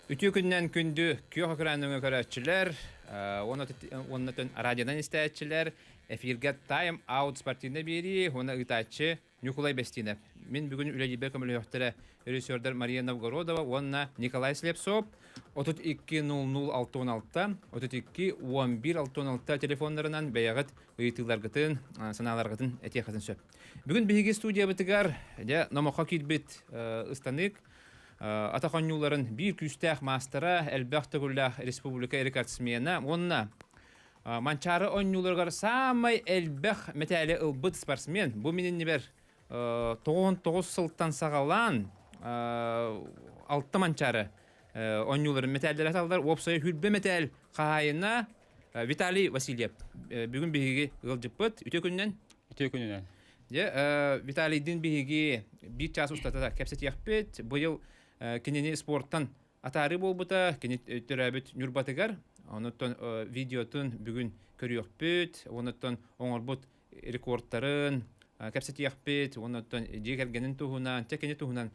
Ütü gündən gündü köy həkranını görətçilər, ondan radiodan istəyətçilər, efirgə time out sportunda biri, ona itaçı Nikolay Bestinov. Min bugün Üləcibə kömülü yoxtara rejissörlər Mariya Novgorodova, ona Nikolay Slepsov, 32 00 616, 32 11 616 telefonlarından bəyəğət ıyıtılar gıtın, sanalar gıtın etiyə qatın söp. Bugün bihi studiya bitigar, nomoqa kilbit ıstanık, Атахоннуларын бир күстәх мастера әлбәхтә гүлләх республика рекордсмена онна манчары оннуларга самый әлбәх метәле ылбыт спортсмен бу минен нибер 99 сылтан сагалан алты манчары оннуларын метәлләр аталдар опсай хүлбе метәл кайына Виталий Васильев бүгүн биги ылжыппыт үтө күннән Виталийдин биги бир час устата кепсет яхпет быйыл кинени спорттан атары болбута кини төрөбүт нурбатыгар онуттан видеотун бүгүн көрүөкпүт онуттан оңорбут рекордтарын кепсет яхпет онуттан жегергенин туһунан текени туһунан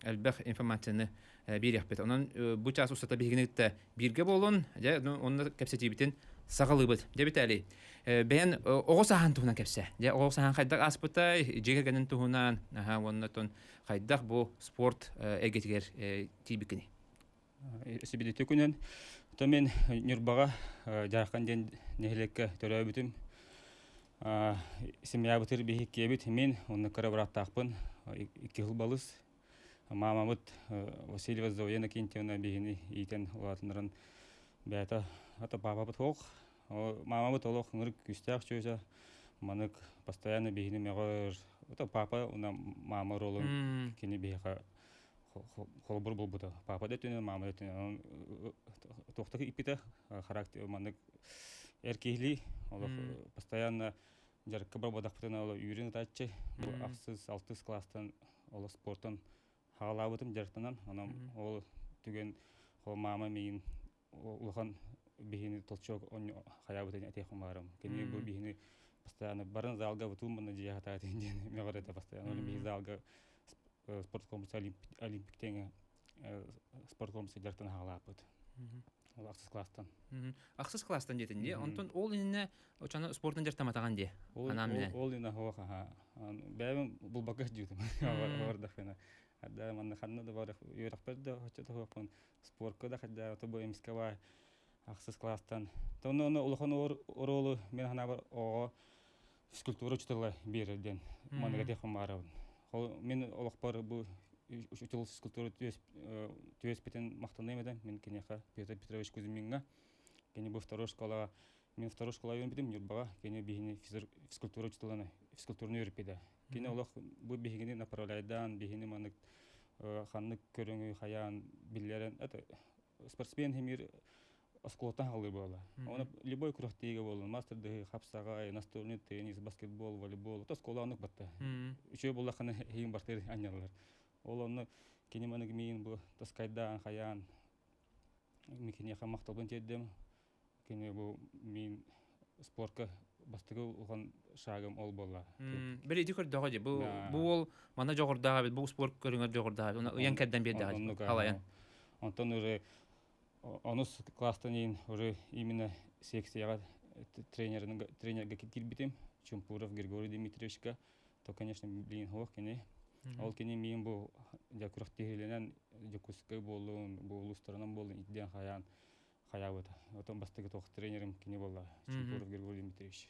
элбэх информацияны бериэхпет онон бу час устата бигинитте бирге болун онун кепсетибитин сагалыбыт дебитали бен ого сахан туһунан кепсе ого сахан хайдак аспытай жегергенин туһунан оннотон хайдак бу спорт эгетигер тибикини сибидите күнен томен нюрбага жаркан ден нехлекке төрөбүтүм семья бутыр бихиккебит мен онны карабыраттакпын 2 жыл балыс мамамыт Васильева Зояна Кентьевна бихини итен улатынырын бәті ата папа тоқ мама толық ngырык күстәк чөзә манык постоянно бихини мегөр ата папа уна мама ролын кини биха холбур булбута папа дәтүне мама дәтүне тоқтак ипита характер манык эркехли олов постоянно жаркка бар бодактына ол үйрен тачы бу аксыз 6 класстан ол спорттан хагалабытым жартынан анам ол түген ол мама мен улахан бихини толчок он хаябытын атехым барам кени бу бихини постоянно барын залга бутумна жията тенден мегорета постоянно бихи залга спорт комплекс олимпиктен спорт комплекс жартан хагалабыт ол аксыз класстан жетинде онтон ол инне очаны спорттун жартаматаган де анам менен ол инне хоха бәбим бул багаж жутум ордахена да манна ханна да бар юракперде хочета хопун спортка да хадда то бо эмискава аксыз класстан тону улахан оролу мен хана бар ого физкультура учителя берден манга техим барабын ол мен олакпар бу учитель физкультура төс бетен мактанайм эдем мен кенеха Петр Петрович Кузьминга кене бу второй школа мен второй школа өйдүм Нюрбага кене бихини физкультура учителяны физкультурны өрпеде кене олак бу бихини направляйдан бихини манык ханнык көрөңү хаян биллерен это спортсмен хемир осколоттан халы бола. Оны любой курактыйга болун, мастерды, хапсагай, настольный теннис, баскетбол, волейбол, то скола анык батта. Үчөө болла хана хейин бартыр анялар. Ол оны кенеманык мейин бу таскайдан хаян микене хамакталбын теддем. Кене бу мин спортка бастыгы улган шагым ол болла. Бери дикөр дагы бу ол мана жогордагы бу спорт көрүңөр жогордагы. Уна уян каддан берди халаян. Антон уже онус класстан уже именно секцияга тренерге кирбитим Чумпуров Григорий Дмитриевичка то конечно блин хох кене ол кене мен бу жакурак тегеленен жакускай болун бу улустарынан болун идден хаян хаябыт отон бастыгы тох тренерим кене болла Чумпуров Григорий Дмитриевич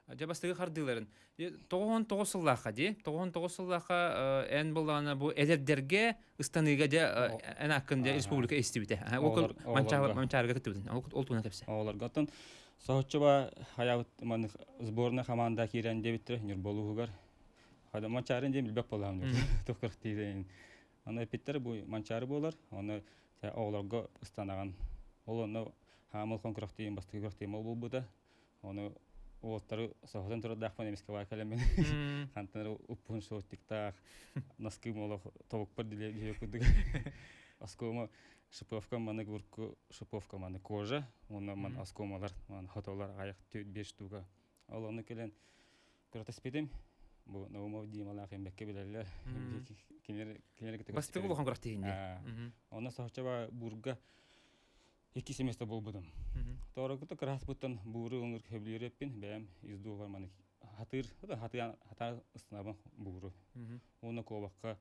Жабастыгы хардыларын. 99 сыллаха ди. 99 сыллаха эн булана бу элердерге ыстаныга да эн акында республика эстибите. Ол манчарга кетибин. Ол туна кепсе. Олар гатын сохчуба хаябыт ман сборная команда кирен дебиттер Нюрболугар. Хада манчарын дем билбек болам деп. Токкырк дейден. Аны питтер бу манчары болар. Аны оларга ыстанаган. Ол аны хамыл конкурс дейин бастыгы конкурс дейин болбуда. Аны Олтары сохотан турдахпан эмискава калемен. Хантар упун шоттиктах. Носки молох толкпар диле кудуг. Аскома шиповка маны гурку шиповка маны кожа. Оны ман аскомалар, ман хатолар аяк 5 штука. Ал аны келен протоспедем. бу Наумов Дималах эмбекке билелер. Кинер Бастыгы булган курактыгынде. Онна сахчаба бурга 2 семестр болбудум. Торогута краспуттан буру оңыр хөблүреппин бәм издуугар маны хатыр хата ыстынабын буру. Оны кобакка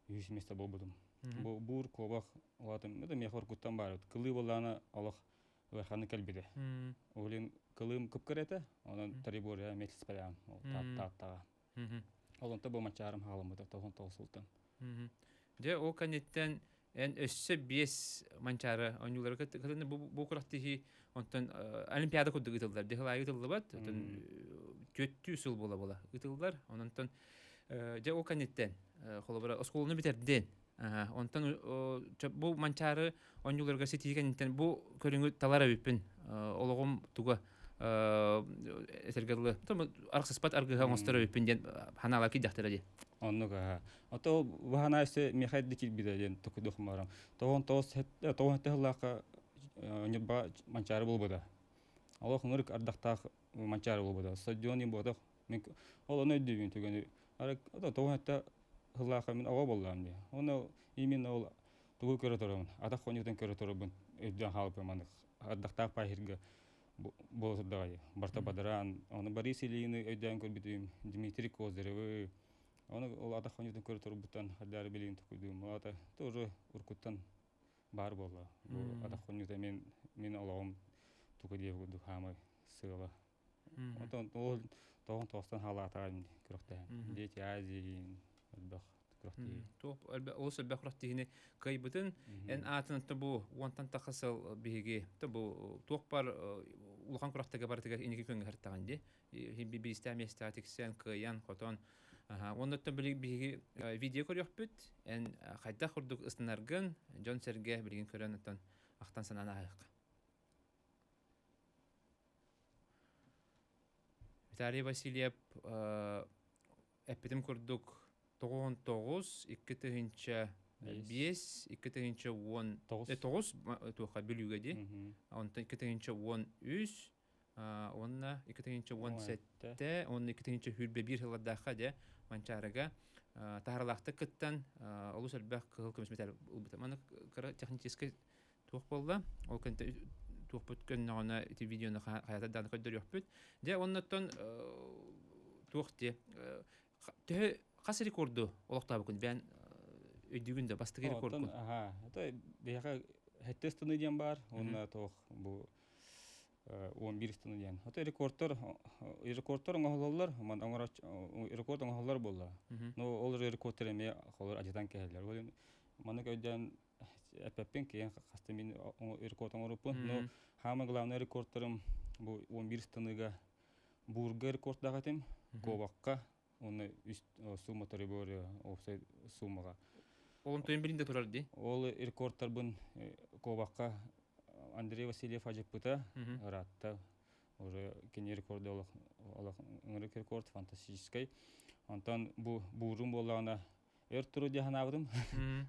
3 семестр болбудум. Бу бур кобак олатым да мехор куттан бар. Кылы болланы алак ваханы калбиде. Олин кылым кыпкарета, онан тариборя метис палям. Таттага. Олонта бу мачарым халымда тогон толсултан. Же о канеттен en össe bies mançara oyuncuları katını bu kuraktaki ondan olimpiyada kudu gittiler. Dehla gittiler bat. Ondan kötü usul bola gittiler. Ondan je o kanetten kolabora okulunu bitirdiğin. Ondan bu mançara oyuncuları seti kanetten bu körüngü talara bipin. Olağum tuga esergalı. Tamam arksızpat argıha mostara bipin den hanalaki dahtıracı. Оннуга. Ото ваханайсы мехайдики биден токудох марам. Тоон техлака ньба манчары болбода. Алох нурк ардактак манчары болбода. Стадионы бодох. Мен ол оны дибин түгөнү. Ара тоон техлака мен ава боллам ди. Оны именно ол тугу көрө тором. Ата хонютен көрө торобун. Эден халпы маны ардактак пайырга болсодагы. Барта бадаран, оны Борисилины эден көрбүтүм. Дмитрий Козырев оны ол ата хонютен көрө торбуттан хадары билин тукудум. Ата тоже уркуттан бар болла. Ата хонютен мен алам тукудев гуду хамы сыла. Ата ол тоон тостан халатагын көрөктө. Дети Азии бах көрөктө. Топ олсо бахраттыгыны кайбытын эн атын табу онтан тахасыл биге табу токпар улхан көрөктөгө бартыга инеги көңгө хартаган ди. Химби бистами статиксен кыян котон онда биги видео көрөкпүт эн кайда курдук ыстынаргын Жон Серге билген көрөнөтөн актан санана айык. Виталий Васильев эпитим курдук 99 2-5 2-10 туха билүүгө ди. Онтон 2-10 онна 2-10 онна 2-хүрбе 1 жылдакка де манчарага тахарлакты кыттан олус элбек кыл көмөсметер улбута. Маны технический тух болду. Ол кенте тух бүткөн нагана эти видеоны хаята дан көддөр өкпүт. Же оннотон тухти кас рекорду олоктабы күн бен өйдүгүндө бастыгы рекорд. Это бияга хеттестыны ден бар. Онна тох бу 11 студент. Ата рекордтор оңголлар, ман аңара рекорд оңголлар болла. Но ол рекордтер эме холор ажатан келдер. Ол маны көйдөн эппен кийин кастымын рекорд оңоруппун. Но хама главный рекордторум бу 11 станыга бургер рекорд дагатым. Кобакка оны сумма тарибори офсайд суммага. Ол тойын билинде турар ди. Ол рекордтор бун кобакка Андрей Васильев ажыппыта ратта уже кене рекорды олох рекорд фантастический. Антон бу бурум болгана эртуру жаханабыдым.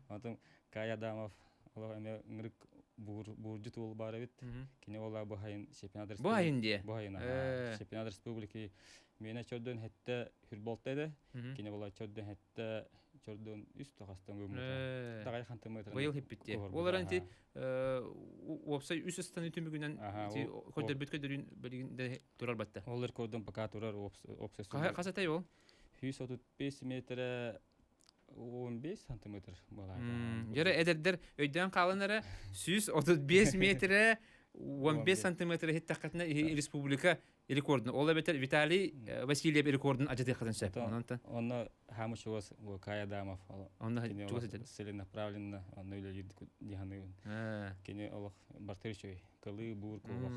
Антон Кай Адамов олох эме ngырык буржу тул бар бит. Кене ола бу хайын чемпионат республики. Бу хайын ди. Бу хайын. Чемпионат республики мена чордон хетте хүрболтайды. Кене ола чордон хетте чордон үст тагастан көмөт. Тагай хантымы. Быйыл хеппитти. Олар анти опсай үс станы түмүгүнөн көдөр бүткөдөрүн билгенде турар батта. Олар кордон пока турар опсай. Касатай ол? 135 метр 15 сантиметр бала. Жара эдердер өйдөн калынары 135 метр 15 сантиметр хеттакатына республика рекордун. Ол бетер Виталий Васильев рекордун ажыты катынса. Онна хамышугас Кай Адамов. Онна чугас целенаправленно онна үйлер диханы. Кене олох бартырчой. Кылы бур кобак.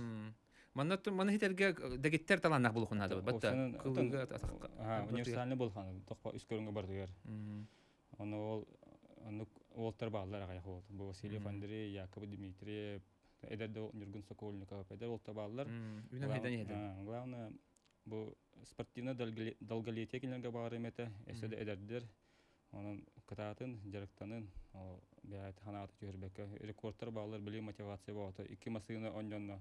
Мана хитерге дегеттер таланнак булухун ады. Батта кылыга универсальный болгон. Токпа үс көрүнгө бардыгар. Оны ол тарбалар агай хол. Бу Васильев Андрей, Яков Дмитрий, Эдердо Нюргун Сокольников, Эдер ол табалар. Главное бу спортивный долголетие келерге бар эмете. Эседе Эдердер onun kıtatın, jarıktanın o beyat hanatı görбекке рекордтар балар билим мотивация болот. 2 масыны ондонно.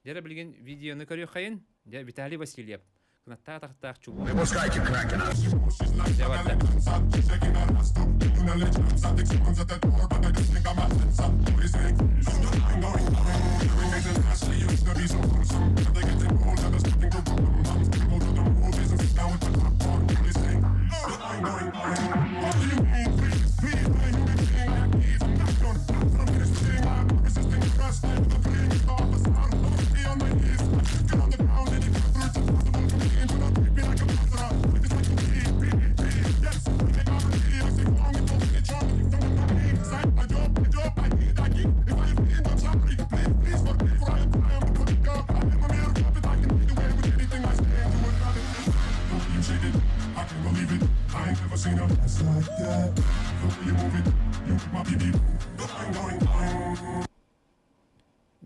Жара билген видеоны көрөй кайын. Виталий Васильев кынаттаах чулу. Выпускайте кракена. Жабатта.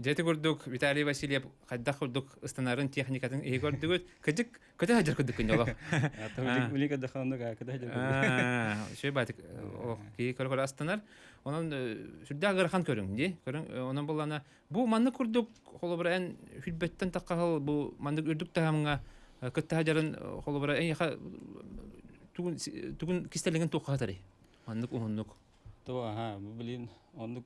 Жети көрдүк Виталий Васильев кайдах көрдүк ыстанарын техникатын ии көрдүгөт. Кыжык көтө хажар көрдүк кенде олох. Улика да ханны када Шөй батык ох ки көрөр астанар. Онун сүрдө агырхан көрүң ди. Көрүң онун булана бу манны көрдүк холобран хүлбеттен таккал бу манны үрдүк таамга көтө хажарын холобра эйха тугун кистелеген тукатары. Манны уһуннук. То бу билин онны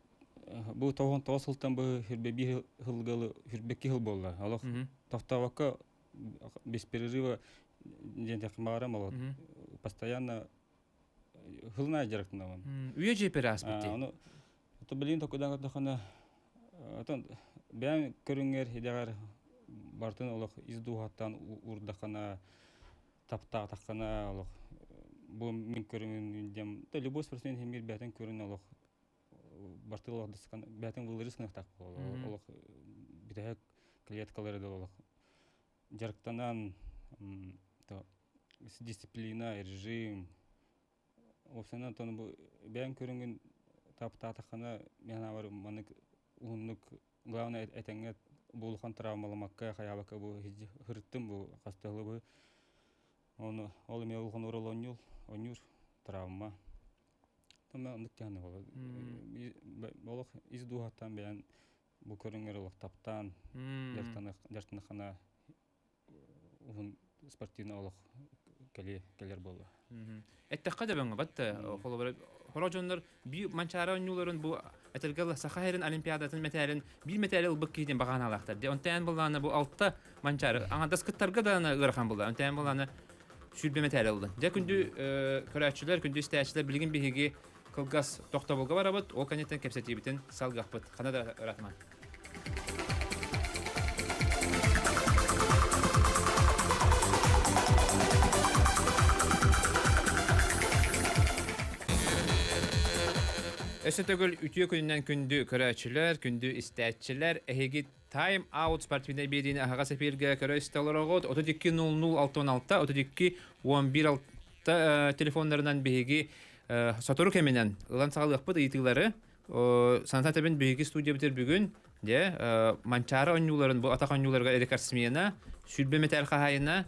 бу тоғын тоғысылтан бу хүрбеби хылгалы хүрбекки хыл болла. Алох тоқтавакка без перерыва дендек марам алот. Постоянно хылна жарактына он. Үйе жепер аспетти. Аны то билин токудан тохана атан бән көрүңер хидагар бартын олох издухаттан урдахана тапта такана олох бу мин көрүнгөн дем то любой спортсмен хемир бәтен көрүн олох бартылох дискан бәтен бул рискнах так олох битәк клеткалары да олох жарктанан то дисциплина режим осынан тон бу бән көрүнгөн тапта такана мен авар маны уннук главное этеңге булхан травмаламакка хаябака бу хырттым бу хасталы бу оны ол мен улхан уролонюл онюр травма тама ныктаны бол болох издухаттан бән бу көрүнгөр олох таптан жартаны хана ун спортивный олох келер болду. Эттекка да бәңгә батта холобра хорожоннор би манчара онюларын бу этелгәл Сахарин олимпиадатын метален бир металл бик киден баганалактар. Онтан булганы бу алтта манчара аңа даскыттарга да гырхан булды. Онтан булганы сүрбе металл булды. Жа күндү көрәчүләр, күндү истәчләр билген биһиги кылгас тохта булга барабыт, ол канеттен кепсетибитен салгакпыт. Канада ратман. Эсетөгөл үтүө күнүнөн күндү көрәчүләр, күндү истәчиләр, эһиги Time Out спортивный бедине ага сефирге көрөстөлөрөгөт 32-00-66, 32-11-6 телефондарынан биһиги сатуру кеменен ылан сагалыкпыт ыйтылары санатабен биһиги студия битер бүгүн де манчара онюларын бу атак онюларга рекордсмена сүлбе металл хахайына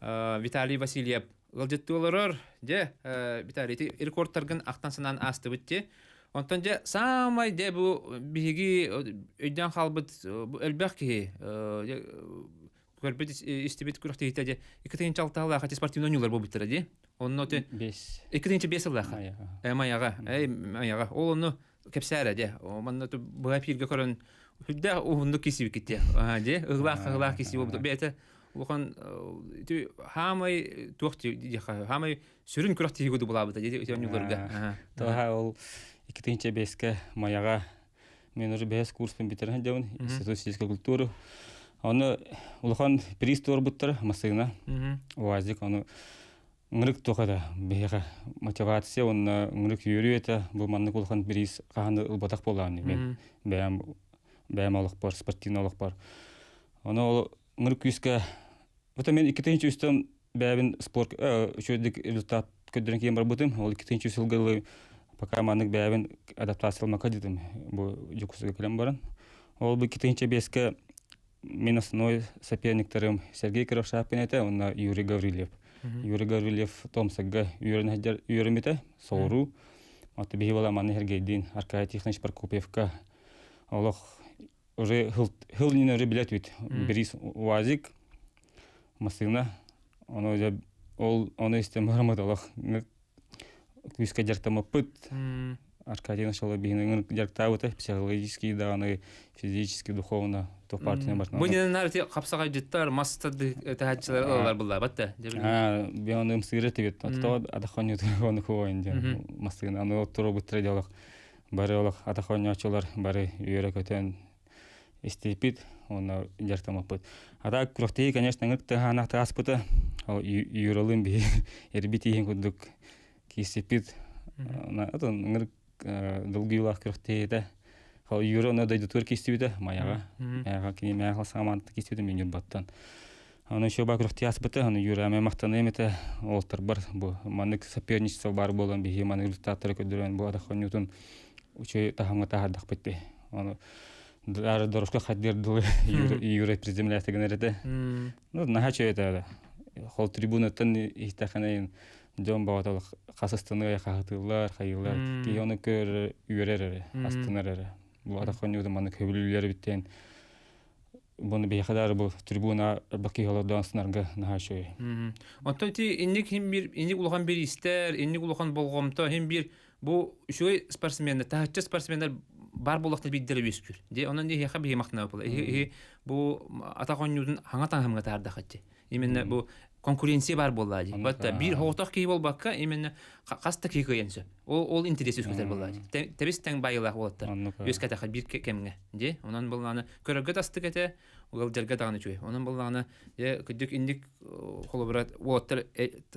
Виталий Васильев ылжыттылар де Виталий рекордтаргын актан санан асты битти. Онтон же самай де бу биһиги өйдөн халбыт элбек ки көрбөт истибит күрөктө же 2-6 хати спортивный онюлар бу битер ди. Онно те 2-5 лаха. Маяга. Ол ону кепсәре де. Манна ту бу эфирге көрөн хүддә уһунду кисип китте. Де ыглак кисип бу бете. Охан ту хамай тохти ди хамай сүрүн күрөктө гүдү булабыта ди онюларга. То ол 2-5 маяга мен уже без курспен битерген дебин институт физической культуры. Аны улхан пристор буттар масына. Уазик аны ngырык тохада бега мотивация он ngырык юрүете бу манны улхан приз каны ылбатак болган мен бәм алык бар спортивный алык бар. Аны ол ngырык күскә вот мен 2-нче үстем бәбин спорт шөдик результат көдөрен кийин бар бутым. Ол 2-нче сылгылы пока маннык бәбин адаптациялмакка дидим. Бу жукусуга келем баран. Ол бу 2-5 мен основной соперниктарым Сергей Кравшапин это он Юрий Гаврилев. Юрий Гаврилев Томсагга юрмите Соуру. Вот бивала манны Сергейдин Аркадий Тихонович Прокопьевка. Олох уже хылнин уже билет вит. Берис Уазик Масына Оны истем бармадылық. Күске жартамаппыт. Аркадий нашел бигин жартауты психологически даны, физически, духовно то партия бар. Бу ненен нарти капсага життар, мастады тахатчылар алар булар, батта. Бионым сыйрет бит. То адахоню оны коенде. Мастын аны оттуро бутрадылык. Бары олық атахонячылар, бары үйрек өтен истепит, оны жартамаппыт. Ада күрөктеги, конечно, ыңыкты ханакты аспыты, үйрөлүм би эрбит ийин күдүк кисепит. Атын ыңырк дылгыйлах күрөктеги, үйрө оны дайдытыр кисепит, маяга. Маяга кини маяга саманты кисепит мен юрбаттан. Аны еще ба күрөктеги аспыты, аны үйрө аме мактаны эмете, олтар бар, бу манык соперничество бар болон би, маны результаттары көдүрөн бу атахонютун учой тахамга тахардак битти. Аны дары дорушка хаддердылы юрой приземляется генерите. Ну, нахачо это. Хол трибунаттан ихтаханайын жон баватал касыстаны хатылар, хайылар. Кионы көр үйререр, астынарер. Бу атахонюда маны көбүлүлөр биттен. Буны бейхадар бу трибуна баки холодан сынарга нахачо. Онто ти инник улган бир истер, инник улган болгомто хем бир бу үшөй спортсмендер, тахатчы спортсмендер бар болакта биддер өскүр. Де онан де яха бие мактана болот. Бу атагоннудун хаңатан хамга тарда хатчы. Именно бу конкуренция бар болады. Батта бир хоготок кей болбакка именно каста кей көйөнсө. Ол интерес өскөтөр болады. Тебис тең байылак болоттар. Өскө таха бир кемге. Де онан болганы көрөгө тастык эте, ол жерге даганы чүй. Онан болганы де күдүк индик холобрат болоттар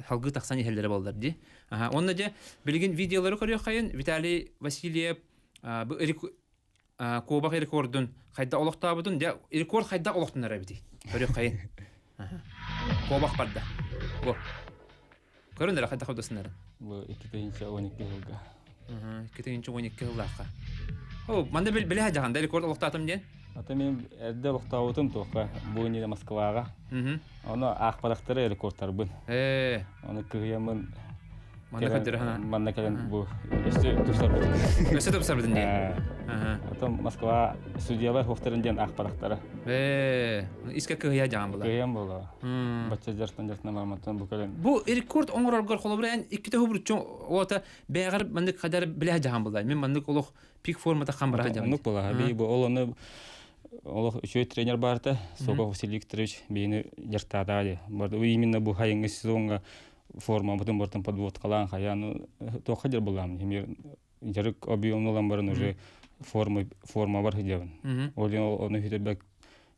халгы таксан хелдери болдур ди. Онда же билген видеолору көрөк кайын Виталий Васильев бу Кубак рекордун кайда олоктабытын, де рекорд кайда олоктунар бити. Көрөк кайын. Кубак барда. Бу. Көрүнөр кайда кодосунар. Бу 2012 жылга. 2012 жылга. О, манда биле жаганда рекорд олоктатым ден. Ата мен эрде олоктабытым тока. Бу неде Москвага. Аны акпараттары рекордтар бун. Аны кыямын. Манда келен бу эсте турсар бит. Ата Москва судьялар хофтарынден акпараттары. Иске кыя жаган була. Кыям була. Бача жартан мааматтан бу келен. Бу рекорд оңороргор холобран 2 та хубурчон ота бегар мында кадар биле жаган була. Мен мында олох пик формада камбара жаган. Нук була. Би бу олоны олох үчөй тренер барда, Соков Василий Викторович бени жартада. Барды именно бу хайыңы сезонга форма бутын бортон подвод калан хаяны тохадыр булам. Эмир жарык объемнолан барын уже форма бар хидебин. Олен оны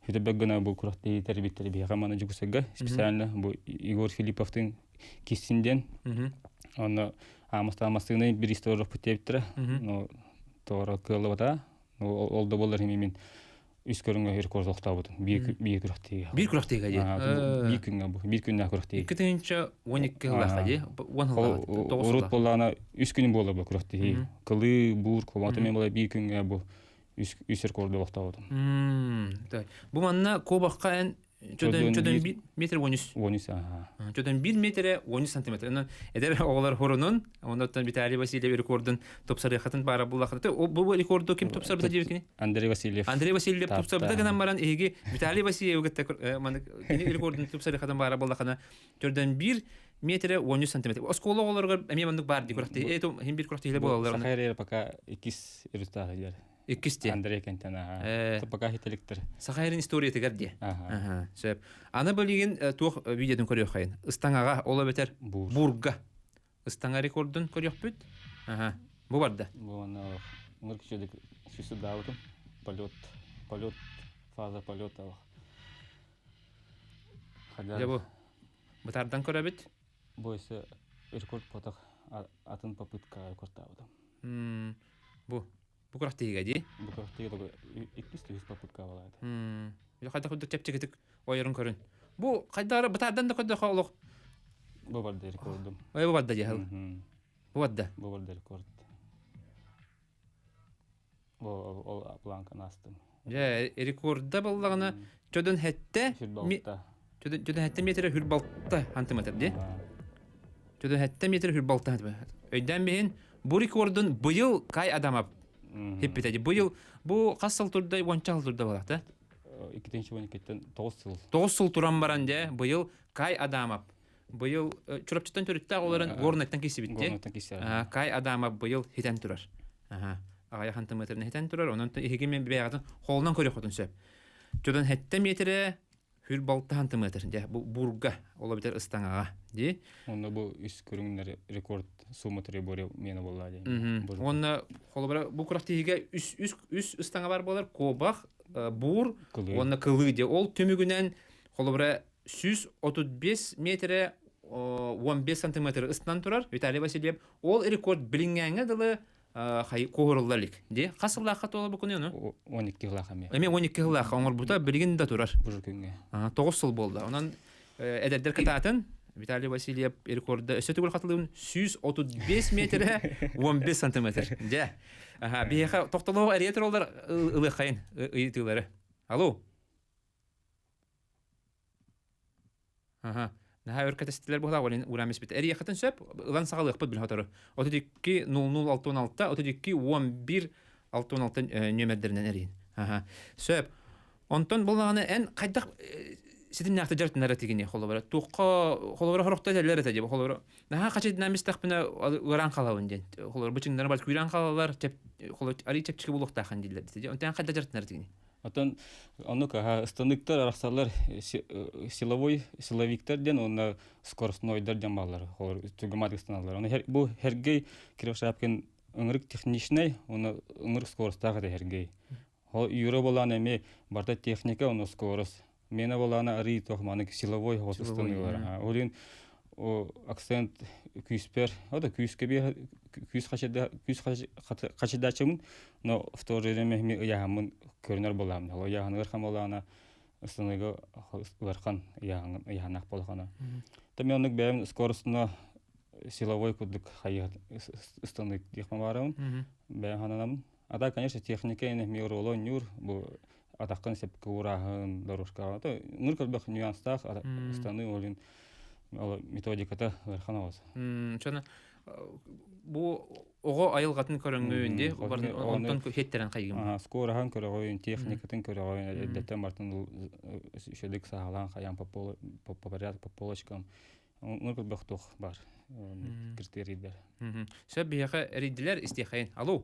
хүтөбөк гана бу куракты тербиттер би хаманы жуксага специально бу Игорь Филипповтың кисинден. Аны амастамастыгы бир история путептер. Но тора кылыбата. Ол да болар мен үс көрүнгө рекорд октабытын. Бир куракты. Бир куракты же. Бир күнгө куракты. 2012 жылга же. Урут болана үс күн болду бу куракты. Кылы бур комата мен болай бир күнгө бу үс рекорд октабытын. Бу манна Кубакка Чөдөн 1 метр 13. 13. Чөдөн 1 метр 13 сантиметр. Эдер оголар хорунун, ондан Виталий Васильев рекордун топсарыхатын бара булакты. Бу рекордду ким топсарбыта дебекини? Андрей Васильев. Андрей Васильев топсарбыта гынан баран эги Виталий Васильев гытта маны рекордун топсарыхатын бара булакана. Чөдөн 1 метр 13 сантиметр. Осколо оголарга эмемандык бар ди куракты. Эту хим бир куракты эле болалар. Сахайрер пока 2 результаты дер. Иккисте. Андрей Кентана. Пока хителиктер. Сахайрын история тегер ди. Сөп. Аны билген тух видеодон көрөк кайын. Ыстаңага ола бетер бурга. Ыстаңа рекордун көрөк бүт. Бу барда. Бу аны мыркчедик сюда утум. Полет, фаза полета. Я бу. Бутардан көрө бит. Бу эсе рекорд потак атын попытка рекордтабыдым. Бу курактыга ди. Бу курактыга 200 попытка болот. Я кайда кудук чепчегитик ойрун көрүн. Бу кайдары бутардан да кудук олук. Бу барда рекордум. Бу барда жахыл. Бу барда рекорд. Ол планканы астым. Рекордда боллагана чөдөн хетте чөдөн хетте метр хүрбалтта сантиметр ди. Чөдөн хетте метр хүрбалтта сантиметр. Өйдөн бейин бу рекордун быйыл кай адамап хеппетеди. Быйыл бу касыл турда 10 жыл турда болот, 2012-тен 9 жыл. 9 жыл туран баран же быйыл кай адамап быйыл чурапчыттан төрүттә оларын горнаттан киси битте. Горнаттан киси. Кай адама быйыл хитен турар. Агая хантыметрне хитен турар. Онан мен бәягатын холнан көрө хотун сөп. Жодан 7 метре хүл балты хантыметр. Бу бурга ола битер ыстаңага. Ди. Онда бу үс көрүңнөр рекорд сумматыры боре мені болла ди. Онна холобара бу курактыга үс ыстаңа бар болар. Кобах бур, онна кылы ди. Ол төмүгүнөн холобара 135 метре 15 сантиметр ыстан турар. Виталий Васильев ол рекорд билингәнгә дылы хай когорлалык. Ди. Касыллаха тола бу көне, ну? 12 гылаха ме. Эме 12 гылаха оңор бута билигин да турар. Бу күнгө. 9 жыл болды. Онан эдердер кататын Виталий Васильев рекорды өсөтүгүл катылуун 135 метре 15 сантиметр. Де. Бияха токтолоо ариетер олдар ылы кайын ыйтылары. Алло. Наха өркәтәстеләр була валин урамис бит. Әри якытын сөп, ылан сагалык бит бил хатары. 32 0066 32 11 616 нөмердеринен эрин. Сөп. Онтон булганы эн кайдак сидин нахта жартынара тигине холобара. Туққа холобара хорокта делер эте дип холобара. Наха качы динамистак бина уран калабын ден. Холобара бучиңдары бар күран калалар, чеп холо ари чепчиге булукта хан дилер дип. Онтан кайда жартынара тигине. Атан анука станыктар арасалар силовиктер ден оны скоростнойдар жамалар холор түгмадык станалар. Оны бу хергей киршапкен ыңрык техничный, оны ыңрык скоростагы хергей. Хо юро болан эме барда техника оны скорост. Мена болана ари тохманы силовой хостыстанылар. Олин о акцент күйспер, ода күйскебе күйс качыдачым, но в то же время яамын көрнөр болам. Ол яаныр хам болана станыга вархан яанак болгана. Таменник бәм скоростна силовой кудык хая станык дихмарам. Бәхананам. Ада, конечно, техника эне мироло нюр бу атаккан сепке урагын дорожка. Ата нуркалбах нюанстах станы олин методиката варханавас. Чана бу ого айылгатын көрөңгөндө онтон хеттерен кайгым. Скорахан көрөгөн техникатын көрөгөн деттен бартын шедик сагалан каян по порядку по полочкам. Нуркалбах тох бар критерийлер. Сөп бияка ридилер истехайн. Алло.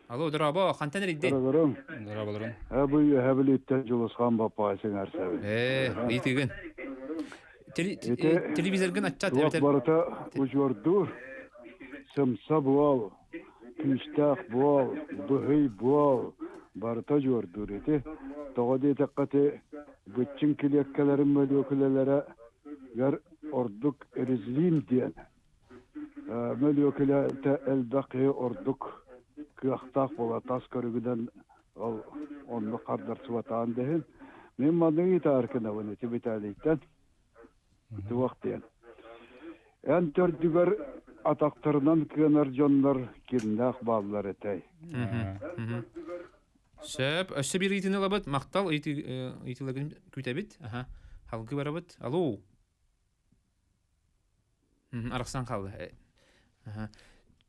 Алло, драба, хантан ридди. Драба. Хабилиттен жолосқан бапайсың әрсәбі. Итеген. Телевизорген атчат. Барыта ұжордур, сымса буал, күштақ буал, бұхый буал, барыта жордур еті. Тоғады етеққаты бүтчін келеккелерін мөлі өкілелері гәр ордук эризлим ден. Мөлі өкілі әлбәқи ордук кыахтак бола тас көрүгүдөн ол онну кардар субатаан дехин. Мен мадың итааркына ваны Виталийден туактен. Эн төрдүгөр атактарынан кенер жоннор кирнак баллар этей. Сөп, өссө бир итин алабыт, мактал итилеген күтәбит. Халгы барабыт. Алло. Араксан калды.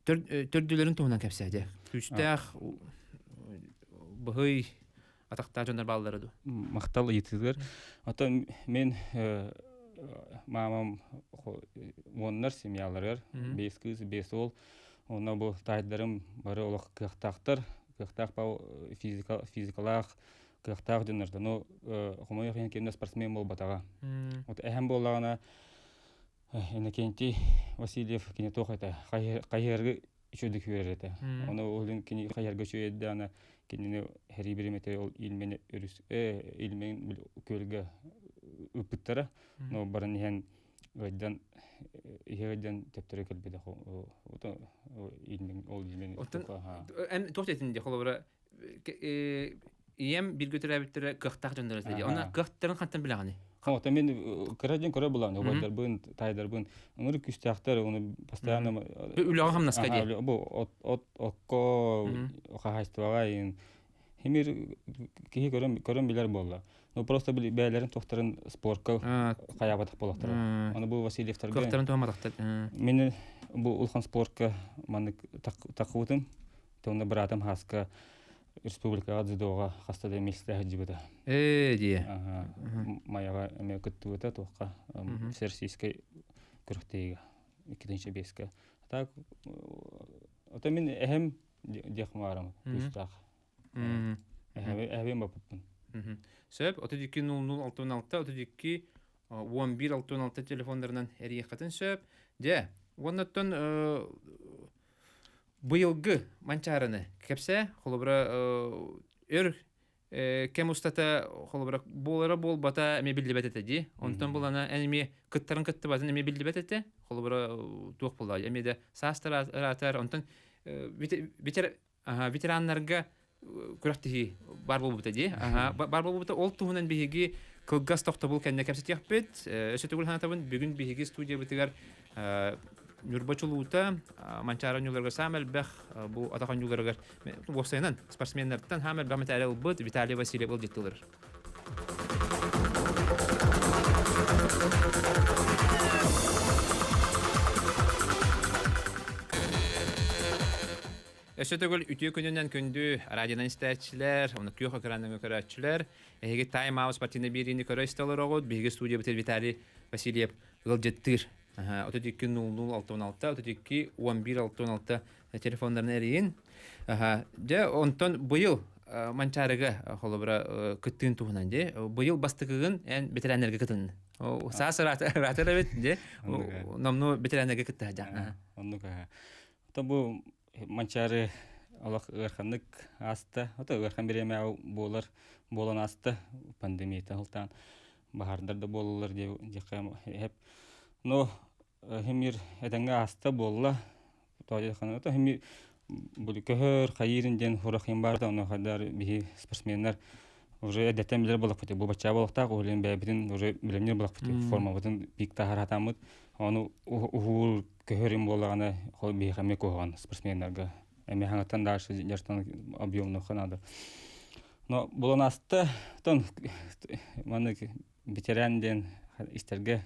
Төрдүлөрүн туунан кепсәде. Күстәх быгый атакта жондар баллары ду. Мактал итилер. Ата мен мамам оннар семьялар, 5 кыз, 5 ол. Онна бу тайдарым бары олак кыктактар, кыктак па физикалак кыктак жондар. Но хомой яген кемне спортсмен бол батага. Вот эһем боллагана Иннокентий Васильев кине тохайта. Кайерге чөдүк берете. Оны олын кине кайерге чөйдө ана кине хери биримете ол илмен өрүс илмен көлгө үпүттара. Но барын хен гайдан иһеден тептере келбеде. Ото илмен ол илмен. Эн тохтетин де холобра ием бир көтөрөбүттөр кыктак жөндөр эседи. Ана кыктарын кантан билегани? Вот, мен кыраден көрө булам, олар бун тайдар бун. Аңыр күстактар, оны постоянно үлөгөн хамнаска ди. Бу отко хахайствага ин. Хемир кихи көрөм билер болла. Но просто бәйләрен тохтарын спортка каябатак болактыр. Аны бу Васильевтерге. Кыктарын томадактар. Мен бу улхан спортка маны такыбытым. Тоны братым хаска республикага дзюдога хастада месте жибета. Дие. Маяга эме көттүбөтө тоққа всероссийской күрөктеге 2-беске. Так ата мен эхем дехмарам күстак. Эхем баппын. Сөп 320066 32 1166 телефондарынан эриехатын сөп. Же, оннаттан быйылгы манчарыны кепсе, холобра кем устата холобра болара болбата эме билдибетете ди. Онтон булана эми кыттарын кыттыбатын эме билдибетете, холобра тук булда. Эми де састар аратар онтон ветераннарга күрәктеги бар булбыта ди. Бар булбыта ол туһунан биһиги кылгас тохта бул кенне кепсе тияппет. Өсөтүгүл ханатабын бүгүн биһиги студия битигер Нурбачулута манчаранюларга самел бэх бу атаканюларга вовсайнан спортсменнерден хамел баматарел бут Виталий Васильев был диктор. Өсөтөгөл үтү күнүнөн күндү радионан истечилер, аны күйөк экрандан көрөчүлөр. Эге тайм аут спортивный бирини көрөстөлөр огут. Биги студия битер Виталий Васильев был диктор. Отодикки 0066, отодикки 1166 телефондарына эрейин. Же онтон быйыл манчарыга холобра кыттын туһунан же. Быйыл бастыгын эн ветераннерге кытын. Саас ратыра бит же. Намну ветераннерге кытта жа. Оннука. То бу манчары Аллах ырханнык аста. Ото ырхан береме болан аста пандемия тахылтан. Бахардарда болалар жекем хеп. Но хемир эденге аста болла. Тоожа ханата хемир бул көхөр кайырынден хорахым барда оны хадар би спортсменнер уже эдетемлер болуп кетти. Бу бача болуктак ойлен бебитин уже билемнер болуп кетти. Форма бутун бик тахаратамыт. Аны ухур көхөрүм боллагана хол би хаме койгон спортсменнерге. Эми хаңаттан дагы жаштан объемно ханада. Но булан аста тон маны ветеранден истерге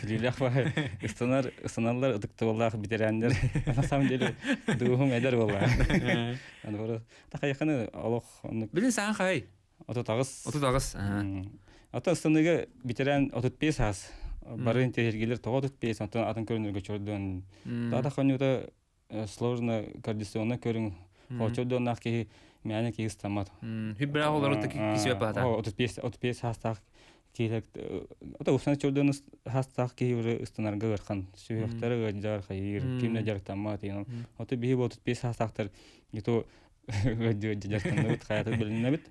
лилях бар. Ыстаналар ыдыкты боллах ветерандер. На самом деле дугум эдер болла. Аны бара такайканы Аллах Билин сан хай. Ототагыз. Ата ыстаныга ветеран 35 ас. Барын тергелер 35 антон атын көрүнөргө чордон. Дата ханюда сложно координационно көрүн. Хочодон нахки мяне ки стамат. Хибра олар таки кисве пата. 35 хастак килек. Ата усан чордон хастак ки уже станарга гырхан. Сүйөктөрү жар хайыр. Кимне жарктамат ен. Ата би 35 хастактар. Ито жарктан бит хаяты билинебит.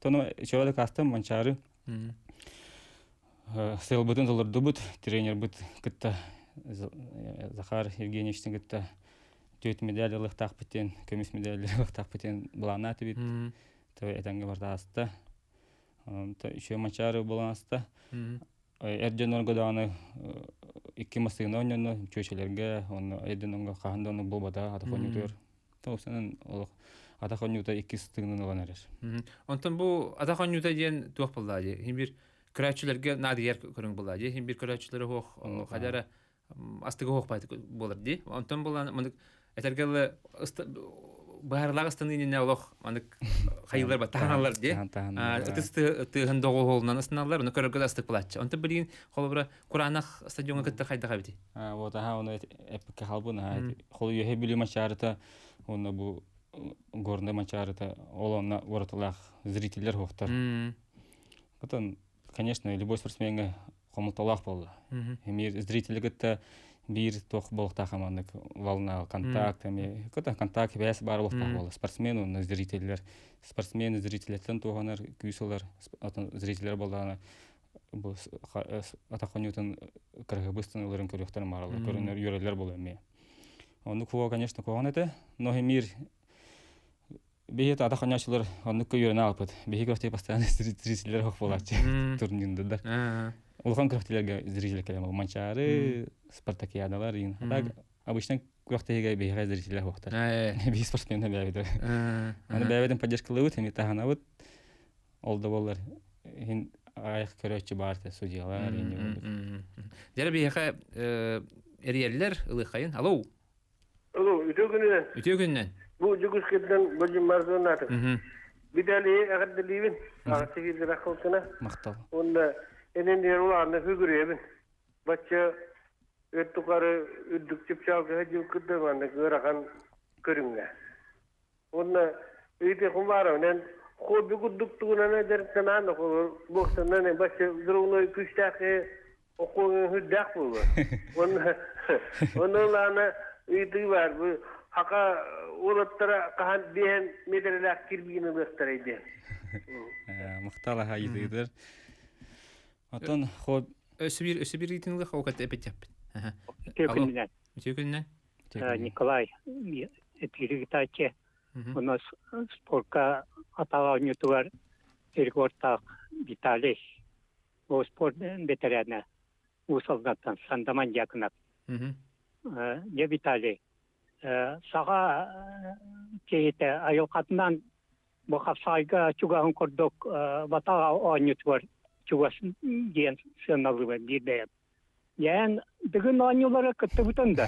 Тону чода кастым манчары. Сел бутын долларды бут, тренер бут кытта Захар Евгеньевичтин кытта 4 медаль так битен, көмүс медаль так битен буланаты бит. То этенге барда аста. То еще мачары буланаста. Эрденорго даны 2 масыгына ойноны чөчелерге, оны Эрденорго каханданы болбада атаконютөр. То сенен атаконюта 2 стыгынан аланар. Онтон бу атаконюта ден туак булды. Химбир көрәчүләргә надияр көрүң була ди. Хим бир көрәчүләре хох хадара астыгы хох байт булыр ди. Онтон булан моны этергәле барлык станыны не олох моны хайылар ба таналар ди. Тысты тыгын догы холнан сыналар, моны көрәгә астык булачы. Онтон билин холобра Куранах стадионга кытта хайда габити. Вот оны эпке халбуна. Хол йе били мачарыта, оны бу горны мачарыта, олонна вороталах зрительлер хохтар. Потом конечно, любой спортсменге комуталах болду. Эмир зрительгетте бир тох болукта командык волна контакт, эми контакт бәс бар болукта болду. Спортсмен, он зрительлер, спортсмен зрительден туганар, күсөлөр, зрительлер болданы бу атаконютун кыргызстан уларын көрөктөр маралар, көрөнөр юрелер болду эми. Оны куга, конечно, куган эте, но эмир бейт атаканячылар оннукка юрена алпыт. Бейт крафте постоянно зрителер хох болачы турнирдер. Улхан крафтелерге зрителер келем. Манчары, спартакиадалар ин. Так обычно крафтеге бейт зрителер хохтар. Бейт спортсмендер бейт. Аны бейттен поддержкалыйт, эми таханабыт. Олда болар. Хин аяк көрөчү барты судьялар ин. Дер бейха эриерлер ылыхайын. Алло. Алло, үтө күнүнөн. Үтө күнүнөн. Bu Cuguske'den bölüm marzonatı. Bidali agdalibin. Sivil rakılsına. Мактал. Onda enen diyen ulanı figürüyebin. Başça öttükarı üddük çıpçalkı hacı kıdırmanı gırakan körünge. Onda öyle kumara önen hobi kudduk tuğuna ne dersen anı kolur. Boksandan ne başça durumlu küçtaki okulun hüddak bulur. Onda ulanı öyle var. Bu haka ulatlara kahan diyen medreler kirbini göstereydi. Мактал хайдыдыр. Атон хоб Өсібір рейтингі қауқатты әпет яппет. Текуннан. Текілінен? Николай Пиригитаче. У нас спортка аталанютуар Иргортак Виталий. О спорт ветерана. У солдаттан Сандаман якынап. Не Виталий. Саға кейте айыл қатынан Бохавсайга чугаһын кордок батага анютуар чугасын диен сыналыбы диде. Ян бүгүн анюлары кытты бутында.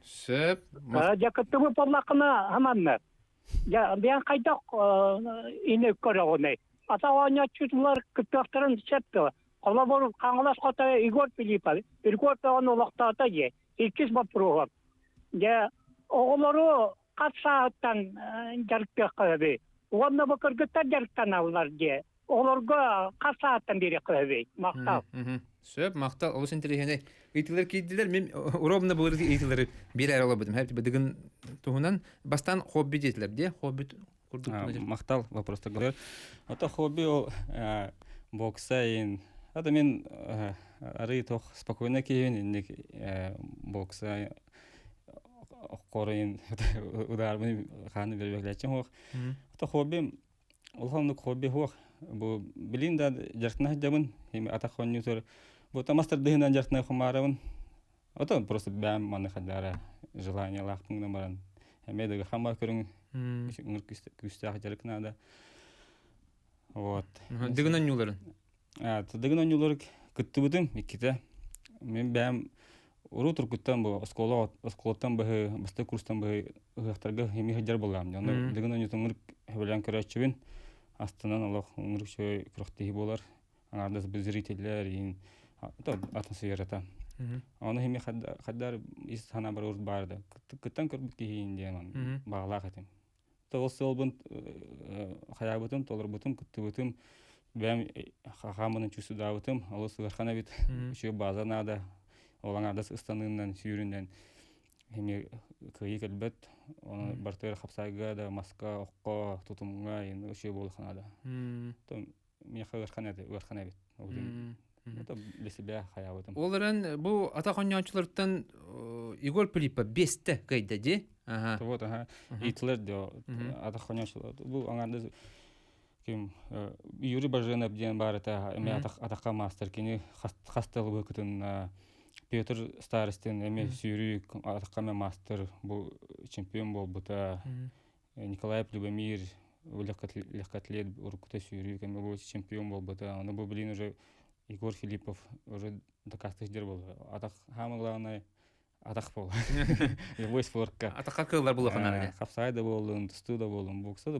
Сөп. Я кытты бу поллакына хаманна. Я биян кайдак ине көрөгөне. Ата анютулар кыттактарын чепти. Кола болуп каңалас ката Игорь Филиппов. Игорь Павлович олоктата же. Икис бапруга. Я оголору кат сааттан жарыкка кабы. Онда бу кыргыттар жарыктан алалар же. Олорго кат сааттан бери кабы. Мактал. Сөп, мақтал. Олыс интеллигене. Эйтилер кейдилер, мен уробна булырды эйтилер бир арала будым. Хәп бидигин туһунан бастан хобби дейтилер, де? Хобби курдук. Мактал вопроста говорю. Это хобби ол боксайн. Это мен ары тох спокойно кейин бокса корин удармын ханы бербеклечим хох. Это хобби ол ханны хобби хох. Бу билинда жаркна жабын эми атахоннютор. Бу тамастер дыгынан жаркна хомарабын. Это просто бәм маны хадара желание лахтыңдан баран. Эмедеге хама көрүң күстәк жаркна да. Вот. Дыгынан юларын. Дыгынан юлар кыттыбытым икките. Мен бәм уру туркуттан бу осколоттан бы басты курстан бы гыхтарга эми хаҗар булган. Яны дыгынан ютыңыр белән көрәчүбен. Астынан Аллах умручой крохтыгы болар. Аңардас без зрительләр ин атасы ярата. Аны хими хаддар ис хана бар урд барды. Кыттан көрбүк кийин диеман. Баглак этим. Тогосол бун хаябытым, толорбутым, кыттыбытым. Бәм хахамын чусу давытым. Аллах сыгархана бит. Şu базанада олаңардас ыстаныннан сүйрүндөн хими кыйык элбет. Оны бартыр хапсайга да маска окко тутумга ин şu болгонада. Том мен хыгархана бит. Это для себя хаябытым. Оларын бу атахоньячылардан Игорь Филиппов бесте кайда де? Вот Итлер де атахоньячылар. Бу аңардас ким Юрий Баженов деген бар это эме атака мастер кини хастал вакытын Петр Старостин эме сүйрүк атака мастер бу чемпион бол бута Николай Любомир легкоатлет уркута сүйрүк эме бу чемпион бол бута аны бу билин уже Егор Филиппов уже докастыждер бол атак хамы главный атак бол любой спортка атака кыллар була ханада хапсайда болдун тустуда болдун боксда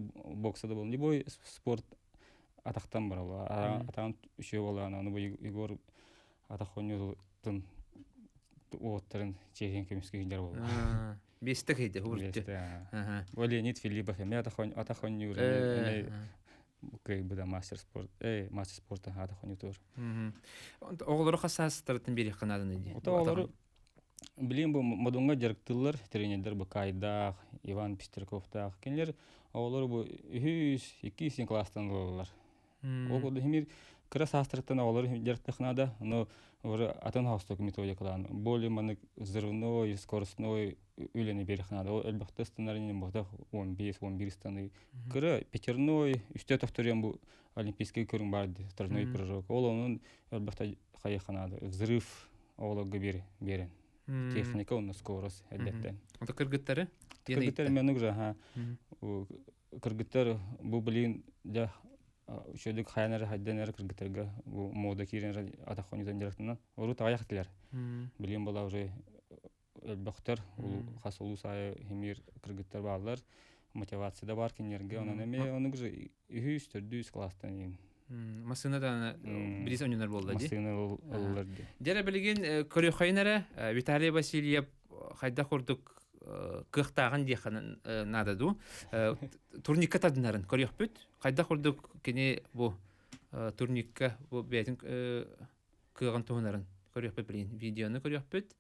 болдун любой спорт атактан бар ол атан үшөө болгон аны бу Егор атахоньютун оттарын чеген кемискегилер болду бесте кайда хуртты Леонид Филиппов эме атахоньют Окей, буда мастер спорта атахоньютур. Оголору хасастыртын бери канадын иди. Оголору билим бу модунга жарыктылар, тренерлер бу Кайдак, Иван Пестерковтак. Кенлер оголору бу 200 класстан болалар. Огоду химир красастыртын оголору жарыктыкнада, но уже атын хасток методикалан. Более маны взрывной, скоростной үлени берихнада. Ол элбахта стандаринен бахта 15-11 станы. Кыры пятерной, үстө тохторен бу олимпийский көрүң барды, вторной прыжок. Ол онун элбахта хайханада. Взрыв олога берен. Техника, он скорость элбеттен. Это кыргыттары? Кыргыттар мен уже, кыргыттар бу билин да Шөдік хайнары хайденері кіргіттерге мода кирен атахонитан жарықтынан ору тағаяқтылар. Білген бола уже әлбақтар, қас олу сайы хемир кіргіттер бағалар. мотивация да бар кинерге онан эме оны же 3-4 класстан ин Масынадан бирис оннар болды ди. машина олларды. Дәре билген көрөхайнара Виталий Васильев хайда курдук кыхтаган диханын нададу. Турникка таднарын көрөхпүт. Хайда курдук кене бу турникка бу бетин кыган туһунарын көрөхпүт билген видеоны көрөхпүт.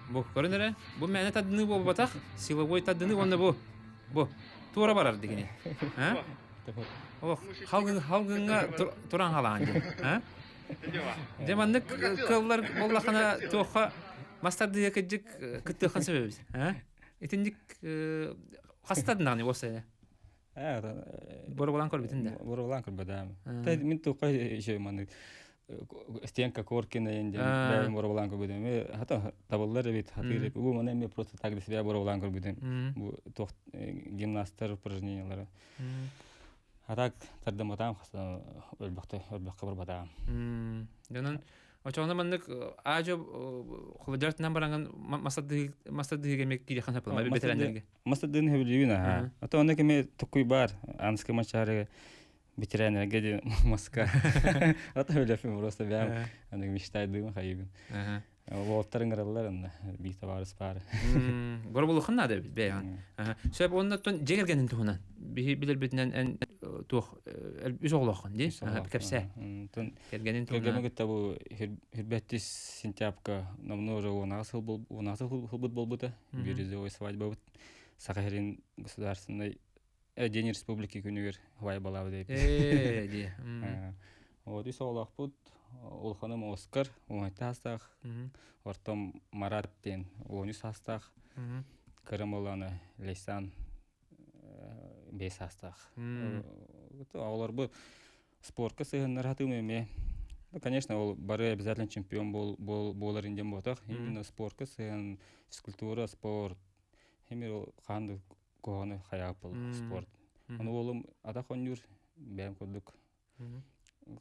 Бу көрөнөрө бу мәне тадны бу батак силовой тадны онда бу тура барар дигене. Ох, халгынга туран халаан ди. Деманнык кыллар боллахана тоха мастарды якыжык кыттыхан себебиз. Этиндик хастаднаны болса. Боролан көрбүтүндө. Боролан көрбөдам. Та мен тока иши маны стенка коркина энде бәйм боролан көрбөдөм. Хата табыллар бит хатыр. Бу мана мен просто так для себя боролан көрбөдөм. Бу гимнасттар упражнениялары. А так тардаматам хаса ölбөктө бар бадам. Жанан очоңда мандык ажо холодартынан баранган масады гемек кире хан хапылма ветерандарга. Масадын хебилибина. Ата онда кеме тукуй бар. Анска мачары ветерандарга де маска. Ата өлөфүм просто бәм. Аны мечтайдым хайбин. Волтарын гыраллар анда бит таварыс бар. Горбулухан нада бәян. Сөп оннан жегергенин туһунан. Билер битнен эн тух үз оглохун ди. Кепсе. Кергенин туһунан. Кергеме гытабу хербеттис сентябрьга намножа унасыл хылбыт болбута. Березовой свадьба Сахарин государственной День Республики күнүгөр хавай балабы деп. Ди. Вот и солахпут ол ханым Оскар, Умайтастах, ортом Марат ден Онюсастах, Карамалана Лейсан Бейсастах. Олар бу спортка сыгыннар хатымеме. Ну, конечно, ол бары обязательно чемпион болар инден ботак. Именно спортка сыгын физкультура, спорт. Хемир ханды коганы хаяпыл спорт. Аны олым ада хонюр бәм көрдүк.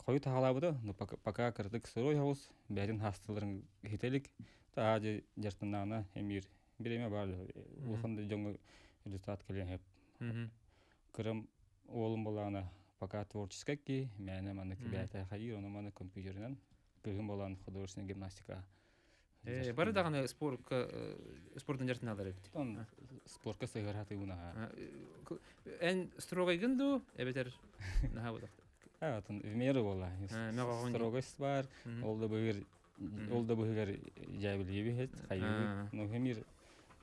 Хойу тағалабыда, пока кырдык сырой хаус, бәрін хастыларын хетелік, та ажы жартынағына әмір береме барды. Улқынды жоңы результат келен хеп. Кырым олым болағына пока творческая ки, мәні манныки бәйті хайыр, оны маны компьютерінен, кырым болағын художественная гимнастика. Бары дағаны спорттың жартыналары бітті? Спортқа сығыр хаты ұнаға. Ән строгайгынду, әбетер наға бұдақты? В меру бола. Строгость бар, ол да быгыр жабилиби хет, хайыр. Но хемир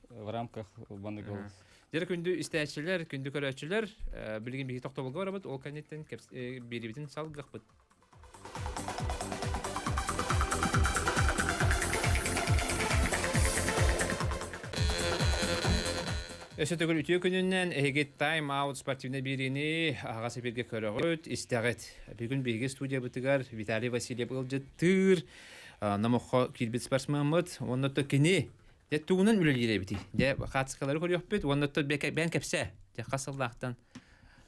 в рамках бандыгол. Дер күндү истәчилер, күндү көрәчилер, билген биги токтолго барабыт, ол канеттен берибитин салгакпыт. Өсөтөгөр үтүө күнүнөн эгет тайм аут спортивный бирини ага сеперге көрөгөт истагет. Бүгүн биги студия бытыгар Виталий Васильев ылжыттыр. Намохо кирбит спортсменмыт, оннотто кини де туунан үлелире бити. Де хатскалары көрөкпөт, оннотто бен кепсе. Де касылдактан.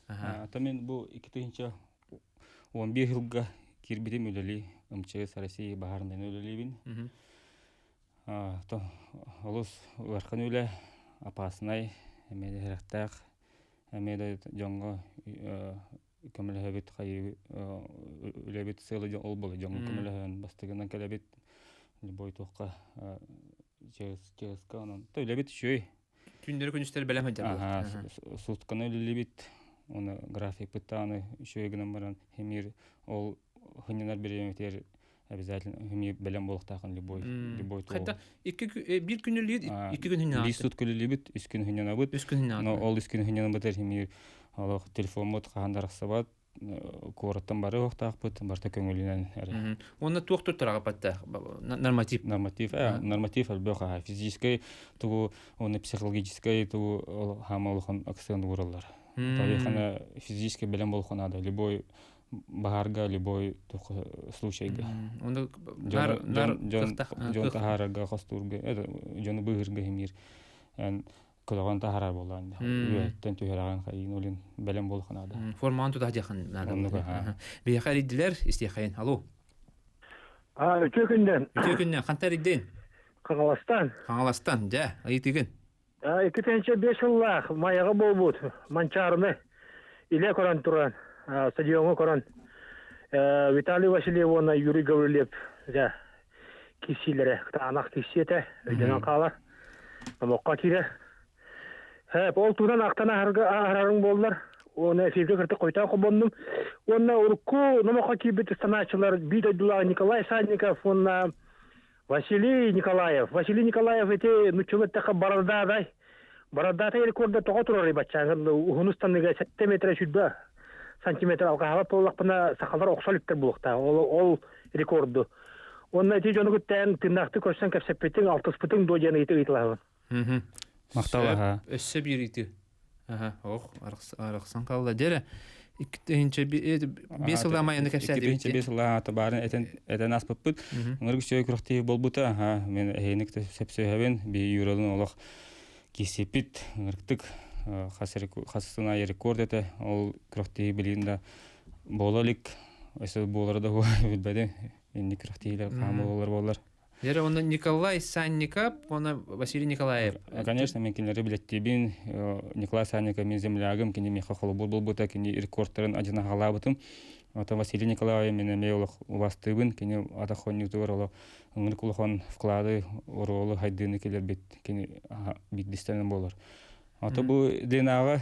Ата мен бу 2011 жылга кирбитим үлели, МЧС Россия баарынан үлелибин. То олус варкан үле опасный, эмеде хэрактак, эмеде жоңго көмөлөбүт хайы үлебит сылы ол болу жоңго көмөлөһөн бастыгынан келебит любой токка ческа анан то үлебит шөй күндөрү күнүстөр белем жаа. Сутканы үлебит оны график бытаны шөйгөнөн баран хемир ол хыннар беремитер обязательно хеми белем болуктаган любой то. Хата бир күнүлү 2 күн хынна. Бир сутка үлебит 3 күн хынна бут. 3 күн хынна. Но ол 3 күн хынна бутер хеми алох телефон мот кагандаракса бат кораттан бары октакпыт барта көңүлүнөн. Оны токтор турага патта норматив албеха физической ту оны психологической ту хамалыхан акцент ураллар. Тарихана физически белем болгон надо любой баарга любой случайга. Онда жон тахарага хастурга это жону быгырга хемир. Кологон тахарар болган. Үөттен түһәргән хайын улин белем болгон ада. Форман туда жакын надо. Бияка идилер истехайын. Алло. 2 күндән. 2 күндән кантар иден? Каңаластан. Каңаластан, да. Айтыгын. 2-5 жыллах маяга болбут. Манчарны иле коран туран. Стадионга коран. Виталий Васильевна, Юрий Гаврилев, да, кисилере, танах кисете, өйдөнөн калар. Мокка кире. Ол туран актана арарың болдулар. Оны эфирге кыртып койта кобондум. Онна урку номока кибет станачылар Бидайдулла Николай Санников, онна Василий Николаев. Василий Николаев эти нучулеттака барардадай. Барардатай рекорда тога турар бачагын. Ухунустанныга 7 метр шүдбө сантиметр алкаһа толлакпына сакалдар окшолиптер булукта. Ол рекорду. Онна эти жону күттен тынакты көрсөң кепсеппетин 60 путун дожаны итилабы. Мактала. Өссө бир ити. Ох, араксан калла дере. 5 жылда майны кепсәди. 5 жылда табарын этен аспыппыт. Нургы сөй крохти болбута. Мен эйник сепсөһәбен би юралын олох кисепит нурктык хасына рекорд эте. Ол крохти билинда болалык. Эсэ боларда билбеде. Энди крохтилер камылар болар. Дере оны Николай Санников, оны Василий Николаев. Конечно, мен кинелер билеттибин. Николай Санников мен землягым, кине меха холобур болбута, кине рекордтарын адына халабытым. Ата Василий Николаев мен меолох убастыбын, кине ата хонник тур оло ыңыр кулахан вклады оролы хайдыны келер бит, кине бигдистенен болар. Ата бу денага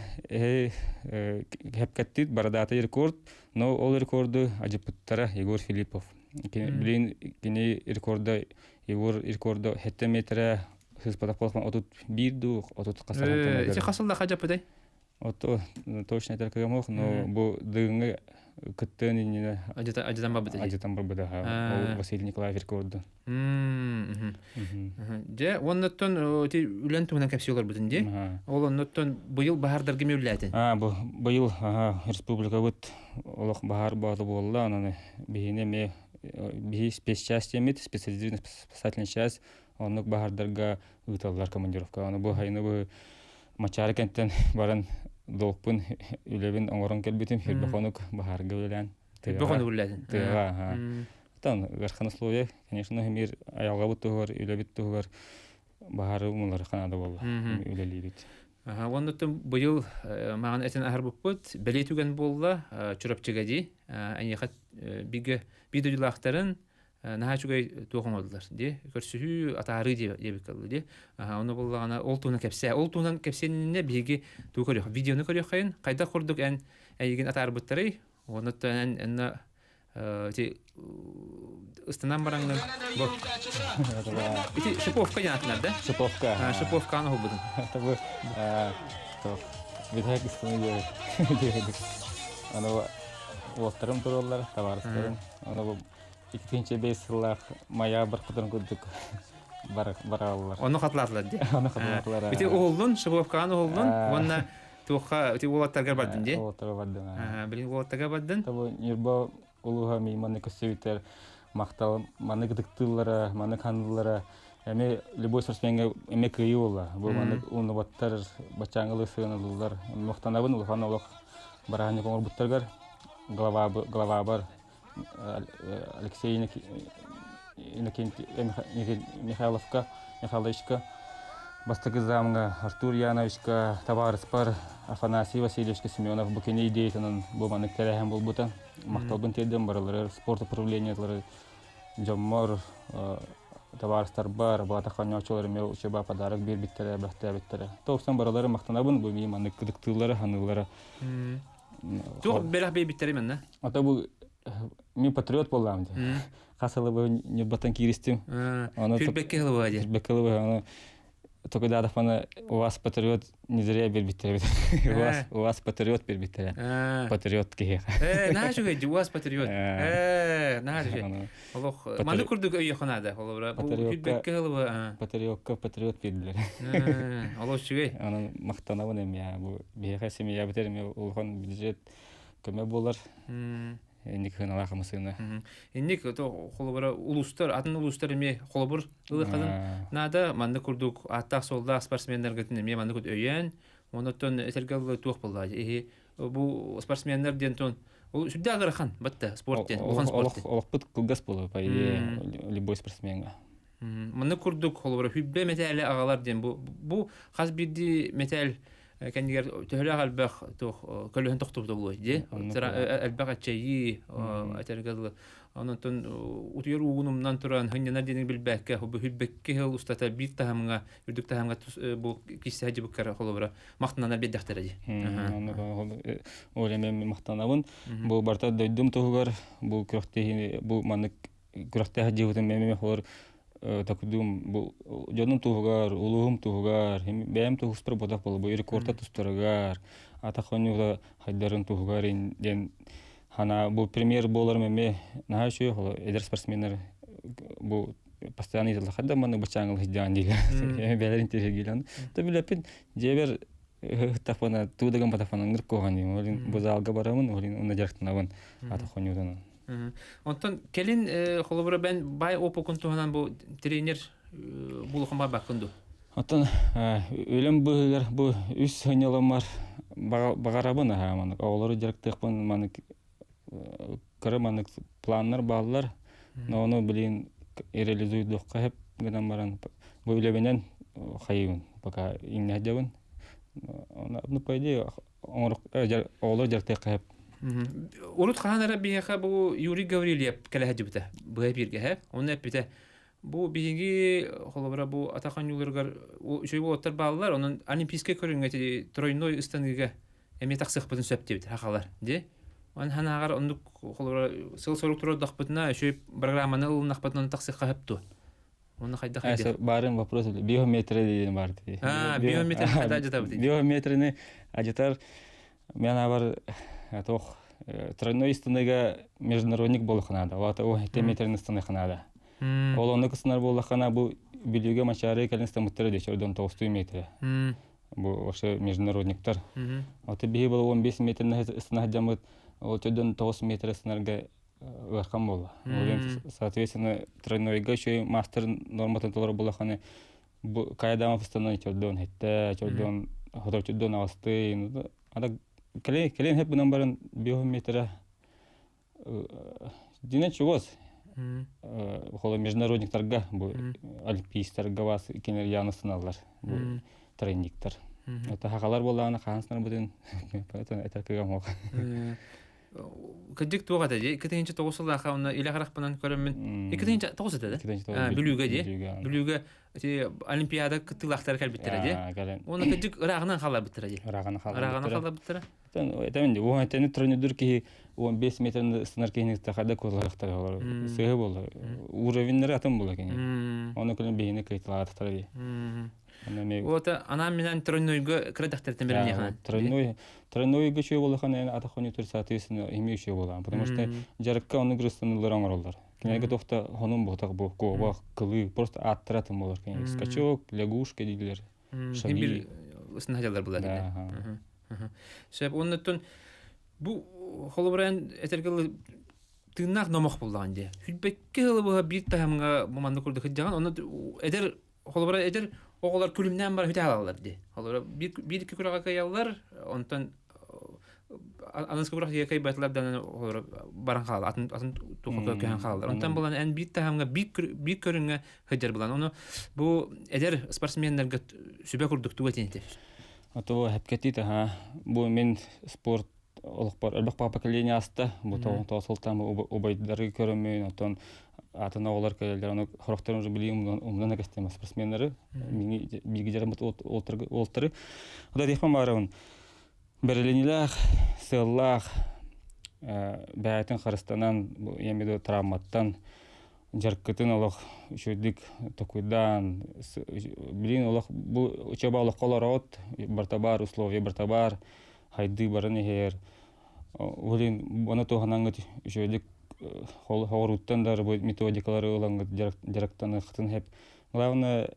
хепкаттит барадата рекорд, но ол рекорду ажыпыттара Егор Филиппов. Блин, кине рекорда Егор рекорда 7 метра хыз патаполхан отут бирду, отут касаран. Эти хасылда хажапыдай? Ото точно это как мог, но бу дыңы кыттын ине Ажатан бабыдай. Ажатан бабыда. Василий Николаев рекорду. Же, оннотон ти үлен тугунан кепсиолар бүтүнде. Ол оннотон быйыл баһардарга мөүләтин. Быйыл республика бут олох баһар баады болла, ананы бихине ме бихи спецчастьямит, специализированный спасательный часть, оннук баһардарга ыталлар командировка. Аны бу хайны бу Мачары кенттен баран долпун үлебин оңорон келбитим, хирбахонук баһарга үлән. Бахону үләтин. Тыга. Тан гархан условия, конечно, мир аялга бутугар, үлебит тугар баһары умулар канада болду. Үлелибит. Оннотон быйыл маған этен ахар буппут, белетүген болла, чурапчыгади, аньяхат бидудилахтарын нахачугай туған олдылар. Көрсүхү атары дебек калды. Оны боллагана ол туынан кепсе. Ол туынан кепсеніне биги туу көрөк. Видеоны көрөк кайын. Кайда курдук эн айген атары буттары. Оннотон эн ыстанан бараңнан бок. Ити шиповка янатынар, да? Шиповка. Шиповка аны хобудun. Это вы видак истемеге. Аны олтарым тураллар, товарыстарын. Аны 2-5 жыллах мая бір кытын күддік баралар. Оны қатылатылар, де? Оны қатылатылар. Ити оғылдың, шиповка аны оғылдың, онна туаққа олаттарға бардын, де? Олаттарға бардын. Білін олаттарға бардын? Табы нерба улуға мей маны көсөйтер, мақтал, маны гыдықтылары, маны қандылары. Әме любой спортсменге әме күйі ола. Бұл маны уны баттар, бачаңылы сығынылылар. Мақтанабын улуған олық барағаны қоңыр бұттарғар. Глава бар. Алексей Михайловка, Михайловичка, Бастагы замға, Артур Яновичка, Товарыс бар, Афанасий Васильевичка, Семенов, Букене идейтінің бұл маны кәрәхен бұл бұта. Мақталбын теден барылары, спорт управлениялары, Джаммор, Товарыстар бар, Батахан Нячолары мел учеба подарок бер биттері, бірақтай биттері. Тоқсан барылары мақтанабын, бұл мей маны күдіктілері, ханылары. Туқ бәрәқ бей биттері мен, да? Ата бұл мен патриот болам. Қасылы бұл не батан киристим. Фирбекке ғылы ба, де? Фирбекке ғылы ба. Только да, фана у вас патриот не зря бербиттер. У вас патриот бербиттер. Патриот кеге. Наға жүгей, у вас патриот. Наға жүгей. Маны күрдік өйе қанады. Фирбекке ғылы ба. Патриотка патриот берділер. Олық жүгей. Оның мақтанауын әме. Бейға семья бітер. Олған бюджет көме болар. Эндик хына лахамысына. Эндик то холобара улустар, атын улустар эме холобур ылыкадын. Нада манды курдук аттак солда спортсмендер гетин эме манды кут өйөн. Онотон этергал тук болду. Бу спортсмендер дентон ол сүддө агырхан батта спорттен, улхан спорттен. Олох бут кылгас болду, по любой спортсменга. Маны курдук холбора хүббе металле агалар ден бу хас бирди металл кандигер төһөлө албах тох көлөһөн тохтуп болой ди. Тара албах ачайи атергал онтон утуер угунумнан туран ханнанар дени билбекке хүббекке хел устата бир тахамга үрдүк тахамга бу киссе бу кара холбора мактананар беддактар ди. Олемен мактанабын. Бу барта дөйдүм тугар бу крохте бу манык крохте хаҗыбытын меме холор такудум бу жонун тугар, улугум тугар, бәм тугуспер бодак бол, бу рекордта тустаргар, атахонюда хайдарын тугар ден хана бу премьер болар меме нахашы хол эдер спортсменнер бу постоянно изла хадда маны бачаңыл хидан диле. Бәләр интерегилан. То билепин жебер тафана тудаган батафана ngir коган дим. Олин бу залга барамын, олин уна жарктанабын атахонюдан. Онтон келин холобра бен бай опокунтуганан бу тренер булухма бакынду. Онтон өлем быгар бу үс хынялымар багарабын маны оолору жарктыкпын маны кырманы планнар баллар но ону билин реализуйдукка хеп гынан баран бу өлебенен хайын пока иннадабын. Ну по идее оолор жарктыкка хеп Урут ханара бияха бу Юрий Гаврилиев калахажыбыта. Бу бирге оны бите. Бу биги холобра бу атахан юларгар шөй бу оттар баллар, онун олимпийский көрүнгө тройной станыга эме таксык бутун сөптебит хакалар, ди. Ан ханагар ондук холобра сыл-сылык турдак бутуна шөй программаны ылнак бутун таксык капту. Оны кайда кайда. Барын вопрос биометрия деген бар. Биометрия кайда ажатабыт. Биометрияны ажатар мен абар тох тройной станыга международник болухнада. Вот о метрный станыхнада. Ол оны кысынар болухана бу билүүгө мачары калинстан муттары дечөрдөн 9 метр. Бу ошо международниктар. Вот бии бол 15 метрный станыхжамыт, ол төдөн 9 метр станарга ыркам болду. Соответственно, тройнойга ещё мастер норматын толор болуханы бу кайдама станык төдөн хетте, төдөн хоточдон авасты. Ада Келен хеп bundan barın биометрия дине чугоз. Холо международниктарга бу олимпийстарга вас кенер янысыналар. Бу тренингтер. Это хакалар болганы хансынар бүтүн. Поэтому это кыгам. Кадик тугада же 2-9 жылга уна илагарак менен көрөмүн. 2-9 да? Бүлүүгө же. Бүлүүгө олимпиада кытылактар калбиттер же. Оны кадик ырагынан кала биттер же. Ырагынан кала биттер. Это менде о тени тренер ки 15 метрный снар кенек тахада колактар бар. Сыгы болду. Уровеньнер атым болду кене. Оны көлөн бейне кайталаттар же. Вот она менен тройнойго кредахтертен берген. Тройнойго чөй болгон атахону тур соответственно имеющий болгон. Потому что жарыкка оны грыстанылар оңролдар. Кенеге тохта хонун ботак бу коба кылы просто аттыратын болор кене. Скачок, лягушка дилер. Шаги снахалар булар. Себеп оннотон бу холобран этергел тыннак номок булган ди. Хүлбекке бу бир тахамга маманды курдук жаган, оны эдер холобра эдер оголар күлүмнән бар хүтә алалар ди. Холобра бир ике күрәгә каялар, онтон аныс күрәгә якай батлардан холобра баран кал, атын тукка кәһән калдар. Онтон булган эн бир тахамга бир көрүнгә хәҗәр булган. Оны бу эдер спортсменнәргә сүбә курдук тугатенте. То хепкетите бу мен спорт олукпар элбак поколение аста бу тоосултан убайдары көрөмүн отон атына олар келер аны хорохтарын уже билим умдан кастема спортсмендери мини биги жарымыт олтыры ода дехман барабын береленилах сыллах бәйтин харыстанан емеду травматтан жаркытын олох шүдик токуйдан билин олох бу учаба олох колорот бартабар условия бартабар хайды барыны хер олин бана тоханаңгы шүдик хоруттан дар бу методикалары олаңгы жарактаны хытын хеп главное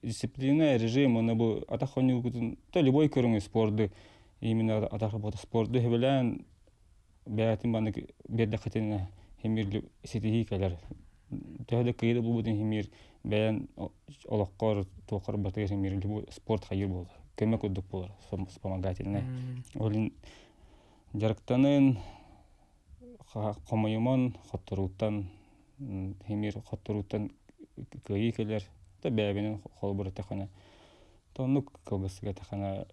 дисциплина режим оны бу атахону то любой көрүнгү спорты именно атахабата спорты белән бәйтин баны берде хатына химир сетихикалар. Төһдө кыйды бу бүтүн химир бәян олоққор тоқор батыр химир бу спорт хайыр болду. Көмөк өдүк болор, вспомогательный. Олин жарыктанын комоймон хоттуруттан химир хотторуттан кыйы келер да бәбенен холбур тахана тонук кылгысыга тахана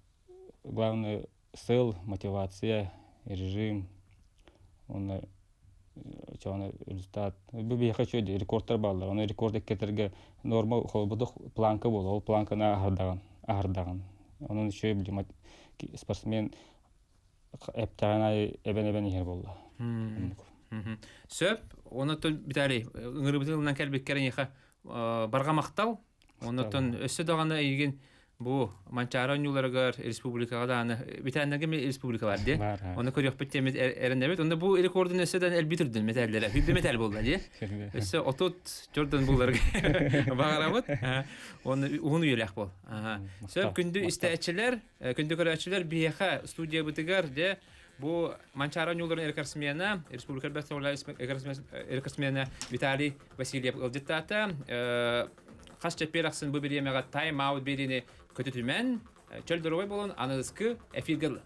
главное цел мотивация режим он чана результат бу би хочу рекордтар балдар оны рекорд кетерге норма холбудук планка бол ол планканы ардаган onun şöyle bir sportsmen эптаганы эбен ихер болду. Сөп, онотон битари ыңырыбытылынан кәлбеккерен яха барға мақтал, онотон өссө дағаны еген бу манчаран юларыгар республикага да аны битәннәге республика бар ди. Оны көрөк биттемет эрендебет. Онда бу рекордын өссөдөн эл битирдин металлера. Бит металл болду ди. Өссө отут Jordan булларга багарамыт. Оны уну юлак бол. Сөп күндү истәчилер, күндү көрәчилер бияха студия битигар де бу манчаран юларын эркарсмена, республика бәсәүлә эркарсмена Виталий Васильев Илдиттата Хас чепперахсын бу биремега тайм аут берине көтөтүмен чөлдөрөй болон анызкы эфиргел